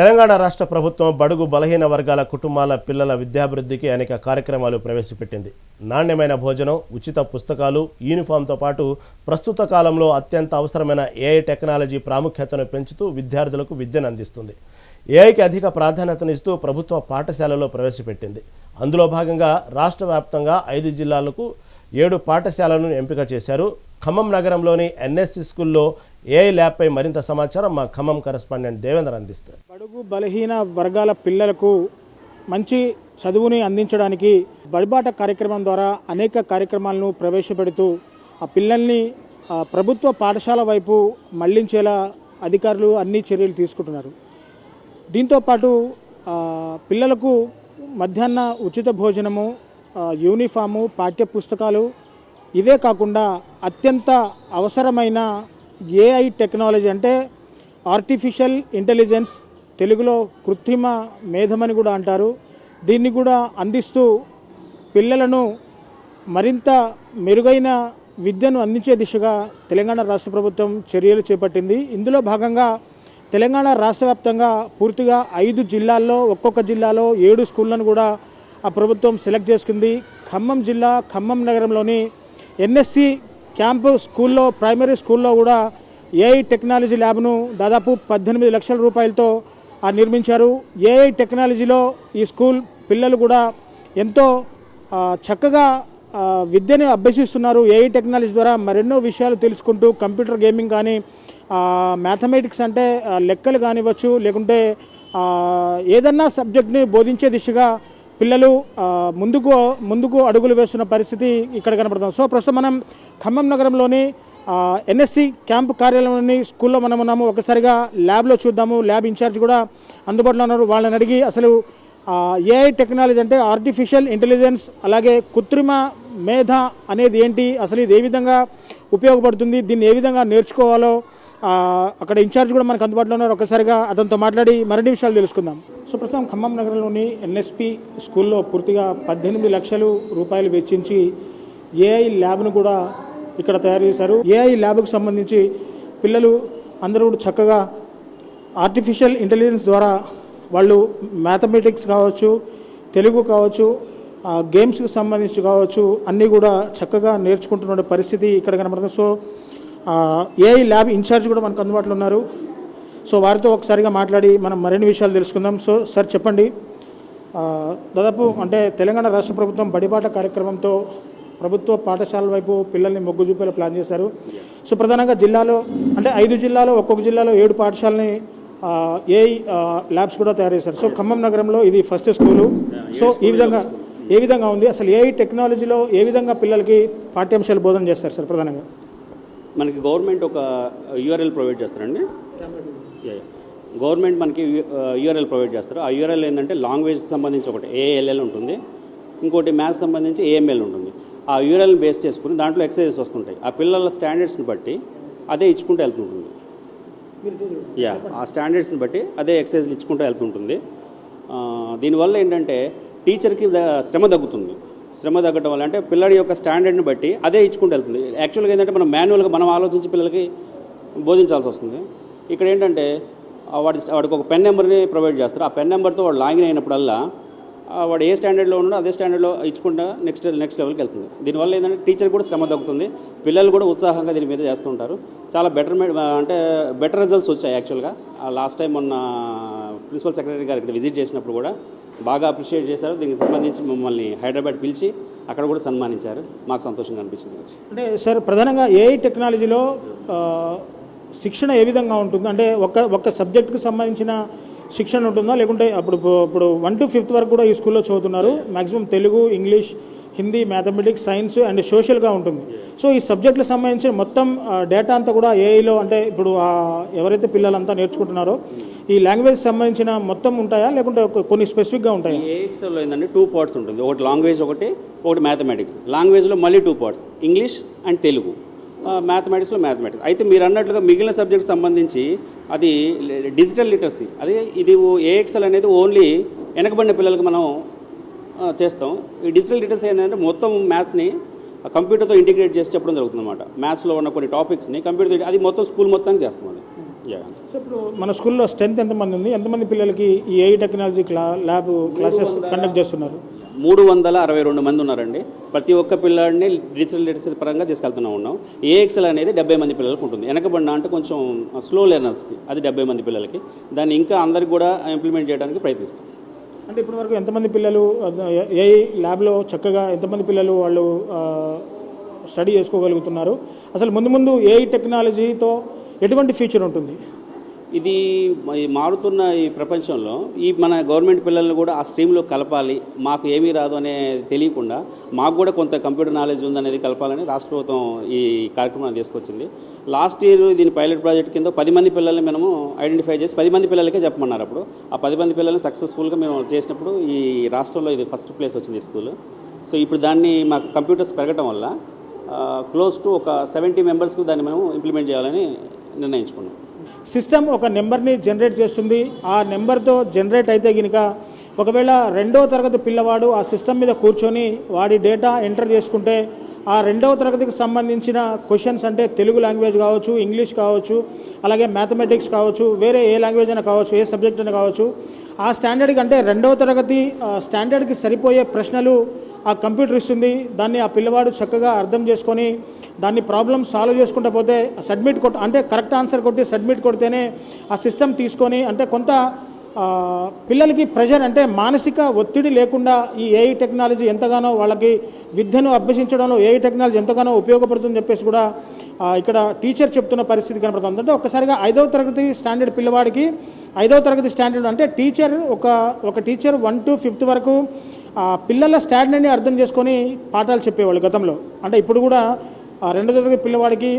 తెలంగాణ రాష్ట్ర ప్రభుత్వం బడుగు బలహీన వర్గాల కుటుంబాల పిల్లల విద్యాభివృద్ధికి అనేక కార్యక్రమాలు ప్రవేశపెట్టింది. నాణ్యమైన భోజనం, ఉచిత పుస్తకాలు, యూనిఫామ్తో పాటు ప్రస్తుత కాలంలో అత్యంత అవసరమైన ఏఐ టెక్నాలజీ ప్రాముఖ్యతను పెంచుతూ విద్యార్థులకు విద్యను అందిస్తుంది. ఏఐకి అధిక ప్రాధాన్యతనిస్తూ ప్రభుత్వ పాఠశాలలో ప్రవేశపెట్టింది. అందులో భాగంగా రాష్ట్ర వ్యాప్తంగా 5 జిల్లాలకు 7 పాఠశాలను ఎంపిక చేశారు. ఖమ్మం నగరంలోని ఎన్ఎస్సి స్కూల్లో ఏఐ ల్యాబ్పై మరింత సమాచారం మా ఖమ్మం కరెస్పాండెంట్ దేవేంద్ర అందిస్తారు. బడుగు బలహీన వర్గాల పిల్లలకు మంచి చదువుని అందించడానికి బడిబాట కార్యక్రమం ద్వారా అనేక కార్యక్రమాలను ప్రవేశపెడుతూ ఆ పిల్లల్ని ప్రభుత్వ పాఠశాల వైపు మళ్లించేలా అధికారులు అన్ని చర్యలు తీసుకుంటున్నారు. దీంతోపాటు పిల్లలకు మధ్యాహ్న ఉచిత భోజనము, యూనిఫాము, పాఠ్య పుస్తకాలు ఇవే కాకుండా అత్యంత అవసరమైన ఏఐ టెక్నాలజీ అంటే ఆర్టిఫిషియల్ ఇంటెలిజెన్స్, తెలుగులో కృత్రిమ మేధమని కూడా అంటారు, దీన్ని కూడా అందిస్తూ పిల్లలను మరింత మెరుగైన విద్యను అందించే దిశగా తెలంగాణ రాష్ట్ర ప్రభుత్వం చర్యలు చేపట్టింది. ఇందులో భాగంగా తెలంగాణ రాష్ట్ర వ్యాప్తంగా పూర్తిగా 5 జిల్లాల్లో ఒక్కొక్క జిల్లాలో 7 స్కూళ్లను కూడా ఆ ప్రభుత్వం సెలెక్ట్ చేసుకుంది. ఖమ్మం జిల్లా ఖమ్మం నగరంలోని ఎన్ఎస్సి క్యాంపు స్కూల్లో, ప్రైమరీ స్కూల్లో కూడా ఏఐ టెక్నాలజీ ల్యాబ్ను దాదాపు 18 లక్షల రూపాయలతో నిర్మించారు. ఏఐ టెక్నాలజీలో ఈ స్కూల్ పిల్లలు కూడా ఎంతో చక్కగా విద్యను అభ్యసిస్తున్నారు. ఏఐ టెక్నాలజీ ద్వారా మరెన్నో విషయాలు తెలుసుకుంటూ కంప్యూటర్ గేమింగ్ కానీ, మ్యాథమెటిక్స్ అంటే లెక్కలు కానివ్వచ్చు, లేకుంటే ఏదన్నా సబ్జెక్ట్ని బోధించే దిశగా పిల్లలు ముందుకు అడుగులు వేస్తున్న పరిస్థితి ఇక్కడ కనపడుతుంది. సో ప్రస్తుతం మనం ఖమ్మం నగరంలోని ఎన్ఎస్సి క్యాంప్ కార్యాలయంలోని స్కూల్లో మనం ఉన్నాము. ఒకసారిగా ల్యాబ్లో చూద్దాము. ల్యాబ్ ఇన్ఛార్జ్ కూడా అందుబాటులో ఉన్నారు. వాళ్ళని అడిగి అసలు ఏఐ టెక్నాలజీ అంటే ఆర్టిఫిషియల్ ఇంటెలిజెన్స్, అలాగే కృత్రిమ మేధ అనేది ఏంటి, అసలు ఇది ఏ విధంగా ఉపయోగపడుతుంది, దీన్ని ఏ విధంగా నేర్చుకోవాలో అక్కడ ఇన్ఛార్జ్ కూడా మనకు అందుబాటులో ఉన్నారు. ఒకసారిగా అతనితో మాట్లాడి మరిన్ని విషయాలు తెలుసుకుందాం. సో ప్రస్తుతం ఖమ్మం నగరంలోని ఎన్ఎస్పి స్కూల్లో పూర్తిగా 18 లక్షల రూపాయలు వెచ్చించి ఏఐ ల్యాబ్ను కూడా ఇక్కడ తయారు చేశారు. ఏఐ ల్యాబ్కు సంబంధించి పిల్లలు అందరూ కూడా చక్కగా ఆర్టిఫిషియల్ ఇంటెలిజెన్స్ ద్వారా వాళ్ళు మ్యాథమెటిక్స్ కావచ్చు, తెలుగు కావచ్చు, గేమ్స్కి సంబంధించి కావచ్చు, అన్నీ కూడా చక్కగా నేర్చుకుంటున్న పరిస్థితి ఇక్కడ కనబడుతుంది. సో ఏఐ ల్యాబ్ ఇన్ఛార్జ్ కూడా మనకు అందుబాటులో ఉన్నారు. సో వారితో ఒకసారిగా మాట్లాడి మనం మరిన్ని విషయాలు తెలుసుకుందాం. సో సార్ చెప్పండి, దాదాపు అంటే తెలంగాణ రాష్ట్ర ప్రభుత్వం బడిబాట కార్యక్రమంతో ప్రభుత్వ పాఠశాల వైపు పిల్లల్ని మొగ్గు చూపేలా ప్లాన్ చేశారు. సో ప్రధానంగా జిల్లాలో అంటే 5 జిల్లాలో ఒక్కొక్క జిల్లాలో 7 పాఠశాలని ఏఐ ల్యాబ్స్ కూడా తయారు చేశారు. సో ఖమ్మం నగరంలో ఇది ఫస్ట్ స్కూలు. సో ఏ విధంగా ఉంది అసలు ఏఐ టెక్నాలజీలో ఏ విధంగా పిల్లలకి పాఠ్యాంశాలు బోధన చేస్తారు సార్? ప్రధానంగా మనకి గవర్నమెంట్ ఒక యూఆర్ఎల్ ప్రొవైడ్ చేస్తారండి. గవర్నమెంట్ మనకి యూఆర్ఎల్ ప్రొవైడ్ చేస్తారు. ఆ యూఆర్ఎల్ ఏంటంటే లాంగ్వేజ్కి సంబంధించి ఒకటి ఏఎల్ఎల్ ఉంటుంది, ఇంకోటి మ్యాథ్స్ సంబంధించి ఏఎంఎల్ ఉంటుంది. ఆ యూఆర్ఎల్ బేస్ చేసుకుని దాంట్లో ఎక్సర్సైజెస్ వస్తుంటాయి. ఆ పిల్లల స్టాండర్డ్స్ని బట్టి అదే ఇచ్చుకుంటూ వెళ్తుంటుంది. ఆ స్టాండర్డ్స్ని బట్టి అదే ఎక్సర్సైజ్లు ఇచ్చుకుంటూ వెళ్తుంటుంది. దీనివల్ల ఏంటంటే టీచర్కి శ్రమ తగ్గుతుంది. శ్రమ తగ్గడం వల్ల అంటే పిల్లడి యొక్క స్టాండర్డ్ని బట్టి అదే ఇచ్చుకుంటూ వెళ్తుంది. యాక్చువల్గా ఏంటంటే మనం మాన్యువల్గా మనం ఆలోచించి పిల్లలకి బోధించాల్సి వస్తుంది. ఇక్కడ ఏంటంటే వాడికి ఒక పెన్ నెంబర్ని ప్రొవైడ్ చేస్తారు. ఆ పెన్ నెంబర్తో వాడు లాగిన్ అయినప్పుడల్లా వాడు ఏ స్టాండర్డ్లో ఉన్నాడో అదే స్టాండర్డ్లో ఇచ్చుకుంటా నెక్స్ట్ లెవెల్కి వెళ్తుంది. దీనివల్ల ఏంటంటే టీచర్ కూడా శ్రమ తగ్గుతుంది, పిల్లలు కూడా ఉత్సాహంగా దీని మీద చేస్తుంటారు. చాలా బెటర్ రిజల్ట్స్ వచ్చాయి. యాక్చువల్గా లాస్ట్ టైం మొన్న ప్రిన్సిపల్ సెక్రటరీ గారు ఇక్కడ విజిట్ చేసినప్పుడు కూడా బాగా అప్రిషియేట్ చేశారు. దీనికి సంబంధించి మమ్మల్ని హైదరాబాద్ పిలిచి అక్కడ కూడా సన్మానించారు. మాకు సంతోషంగా అనిపించింది. అంటే సార్ ప్రధానంగా ఏఐ టెక్నాలజీలో శిక్షణ ఏ విధంగా ఉంటుంది? అంటే ఒక్క సబ్జెక్టుకు సంబంధించిన శిక్షణ ఉంటుందా, లేకుంటే ఇప్పుడు 1 to 5th వరకు కూడా ఈ స్కూల్లో చదువుతున్నారు. Maximum Telugu, English, Hindi, mathematics, science and సోషల్గా ఉంటుంది. సో ఈ సబ్జెక్టులకు సంబంధించిన మొత్తం డేటా అంతా కూడా ఏఐలో అంటే ఇప్పుడు ఎవరైతే పిల్లలంతా నేర్చుకుంటున్నారో ఈ లాంగ్వేజ్ సంబంధించిన మొత్తం ఉంటాయా, లేకుంటే కొన్ని స్పెసిఫిక్గా ఉంటాయా? ఏఎక్స్ఎల్లో ఏంటంటే 2 parts ఉంటుంది. ఒకటి లాంగ్వేజ్, ఒకటి మ్యాథమెటిక్స్. లాంగ్వేజ్లో మళ్ళీ 2 parts, ఇంగ్లీష్ అండ్ తెలుగు. మ్యాథమెటిక్స్లో మ్యాథమెటిక్స్. అయితే మీరు అన్నట్లుగా మిగిలిన సబ్జెక్ట్ సంబంధించి అది డిజిటల్ లిటరసీ. ఇది ఏఎక్స్ఎల్ అనేది ఓన్లీ వెనకబడిన పిల్లలకి మనం చేస్తాం. ఈ డిజిటల్ లిటరసీ ఏంటంటే మొత్తం మ్యాథ్స్ని కంప్యూటర్తో ఇంటిగ్రేట్ చేసి చెప్పడం జరుగుతుంది అనమాట. మ్యాథ్స్లో ఉన్న కొన్ని టాపిక్స్ని కంప్యూటర్ అది మొత్తం స్కూల్ మొత్తానికి చేస్తుంది. సో ఇప్పుడు మన స్కూల్లో స్ట్రెంత్ ఎంతమంది ఉంది, ఎంతమంది పిల్లలకి ఈ AI technology lab classes conduct చేస్తున్నారు? 362 మంది ఉన్నారండి. ప్రతి ఒక్క పిల్లాడిని డిజిటల్ లిటరసీ పరంగా తీసుకెళ్తూనే ఉన్నాం. ఏఎక్సెల్ అనేది 70 మంది పిల్లలకు ఉంటుంది. వెనకబడిన అంటే కొంచెం స్లో లెర్నర్స్కి అది 70 మంది పిల్లలకి. దాన్ని ఇంకా అందరికి కూడా ఇంప్లిమెంట్ చేయడానికి ప్రయత్నిస్తాం. అంటే ఇప్పటివరకు ఎంతమంది పిల్లలు ఏఐ ల్యాబ్లో చక్కగా ఎంతమంది పిల్లలు వాళ్ళు స్టడీ చేసుకోగలుగుతున్నారు? అసలు ముందు ముందు ఏఐ టెక్నాలజీతో ఎటువంటి ఫ్యూచర్ ఉంటుంది? ఇది మారుతున్న ఈ ప్రపంచంలో మన గవర్నమెంట్ పిల్లల్ని కూడా ఆ స్ట్రీమ్లో కలపాలి. మాకు ఏమీ రాదు అనే తెలియకుండా మాకు కూడా కొంత కంప్యూటర్ నాలెడ్జ్ ఉందనేది కలపాలని రాష్ట్ర ప్రభుత్వం ఈ కార్యక్రమాన్ని తీసుకొచ్చింది. లాస్ట్ ఇయర్ దీని పైలట్ ప్రాజెక్ట్ కింద 10 మంది పిల్లల్ని మనము ఐడెంటిఫై చేసి 10 మంది పిల్లలకే చెప్పమన్నారు. అప్పుడు ఆ 10 మంది పిల్లల్ని సక్సెస్ఫుల్గా మేము చేసినప్పుడు ఈ రాష్ట్రంలో ఇది ఫస్ట్ ప్లేస్ వచ్చింది స్కూల్. సో ఇప్పుడు దాన్ని మాకు కంప్యూటర్స్ పెరగటం వల్ల క్లోజ్ టు ఒక 70 మెంబర్స్కి దాన్ని మేము ఇంప్లిమెంట్ చేయాలని నిర్ణయించుకున్నాం. సిస్టమ్ ఒక నెంబర్ని జనరేట్ చేస్తుంది. ఆ నెంబర్తో జనరేట్ అయితే కనుక ఒకవేళ 2వ తరగతి పిల్లవాడు ఆ సిస్టమ్ మీద కూర్చొని వాడి డేటా ఎంటర్ చేసుకుంటే ఆ 2వ తరగతికి సంబంధించిన క్వశ్చన్స్ అంటే తెలుగు లాంగ్వేజ్ కావచ్చు, ఇంగ్లీష్ కావచ్చు, అలాగే మ్యాథమెటిక్స్ కావచ్చు, వేరే ఏ లాంగ్వేజ్ అయినా కావచ్చు, ఏ సబ్జెక్ట్ అయినా కావచ్చు, ఆ స్టాండర్డ్కి అంటే 2వ తరగతి స్టాండర్డ్కి సరిపోయే ప్రశ్నలు ఆ కంప్యూటర్ ఇస్తుంది. దాన్ని ఆ పిల్లవాడు చక్కగా అర్థం చేసుకొని దాన్ని ప్రాబ్లమ్ సాల్వ్ చేసుకుంటూ పోతే సబ్మిట్ అంటే కరెక్ట్ ఆన్సర్ కొట్టి సబ్మిట్ కొడితేనే ఆ సిస్టమ్ తీసుకొని అంటే కొంత పిల్లలకి ప్రెషర్ అంటే మానసిక ఒత్తిడి లేకుండా ఈ ఏఐ టెక్నాలజీ ఎంతగానో వాళ్ళకి విద్యను అభ్యసించడంలో ఏఐ టెక్నాలజీ ఎంతగానో ఉపయోగపడుతుందని చెప్పేసి కూడా ఇక్కడ టీచర్ చెప్తున్న పరిస్థితి కనపడుతుంది. అంటే ఒక్కసారిగా 5వ తరగతి స్టాండర్డ్ పిల్లవాడికి 5వ తరగతి స్టాండర్డ్ అంటే టీచర్ ఒక టీచర్ 1 to 5th వరకు పిల్లల స్టాండర్డ్ని అర్థం చేసుకొని పాఠాలు చెప్పేవాళ్ళు గతంలో. అంటే ఇప్పుడు కూడా 2వ తరగతి పిల్లవాడికి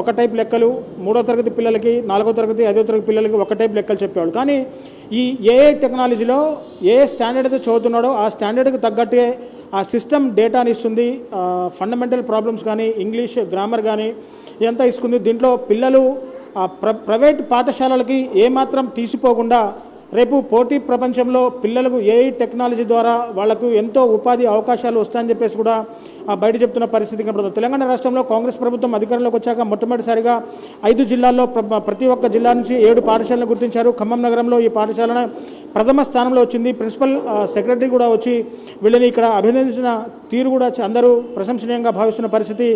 ఒక టైప్ లెక్కలు, 3వ తరగతి పిల్లలకి, 4వ తరగతి 5వ తరగతి పిల్లలకి ఒక టైప్ లెక్కలు చెప్పేవాళ్ళు. కానీ ఈ ఏఐ టెక్నాలజీలో ఏ స్టాండర్డ్ అయితే చదువుతున్నాడో ఆ స్టాండర్డ్కి తగ్గట్టే ఆ సిస్టమ్ డేటాని ఇస్తుంది. ఫండమెంటల్ ప్రాబ్లమ్స్ కానీ, ఇంగ్లీష్ గ్రామర్ కానీ ఇదంతా ఇస్తుంది. దీంట్లో పిల్లలు ప్రైవేట్ పాఠశాలలకి ఏమాత్రం తీసిపోకుండా రేపు పోటీ ప్రపంచంలో పిల్లలకు ఏఐ టెక్నాలజీ ద్వారా వాళ్లకు ఎంతో ఉపాధి అవకాశాలు వస్తాయని చెప్పేసి కూడా బయట చెప్తున్న పరిస్థితి కనబడుతుంది. తెలంగాణ రాష్ట్రంలో కాంగ్రెస్ ప్రభుత్వం అధికారంలోకి వచ్చాక మొట్టమొదటిసారిగా 5 జిల్లాల్లో ప్రతి ఒక్క జిల్లా నుంచి 7 పాఠశాలను గుర్తించారు. ఖమ్మం నగరంలో ఈ పాఠశాలను ప్రథమ స్థానంలో వచ్చింది. ప్రిన్సిపల్ సెక్రటరీ కూడా వచ్చి వీళ్ళని ఇక్కడ అభినందించిన తీరు కూడా అందరూ ప్రశంసనీయంగా భావిస్తున్న పరిస్థితి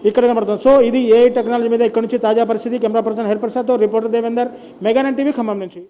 ఇక్కడ కనబడుతుంది. సో ఇది ఏఐ టెక్నాలజీ మీద ఇక్కడ నుంచి తాజా పరిస్థితి. కెమెరా పర్సన్ హరిప్రసాద్తో reporter Devender, Mega nine TV, Khammam నుంచి.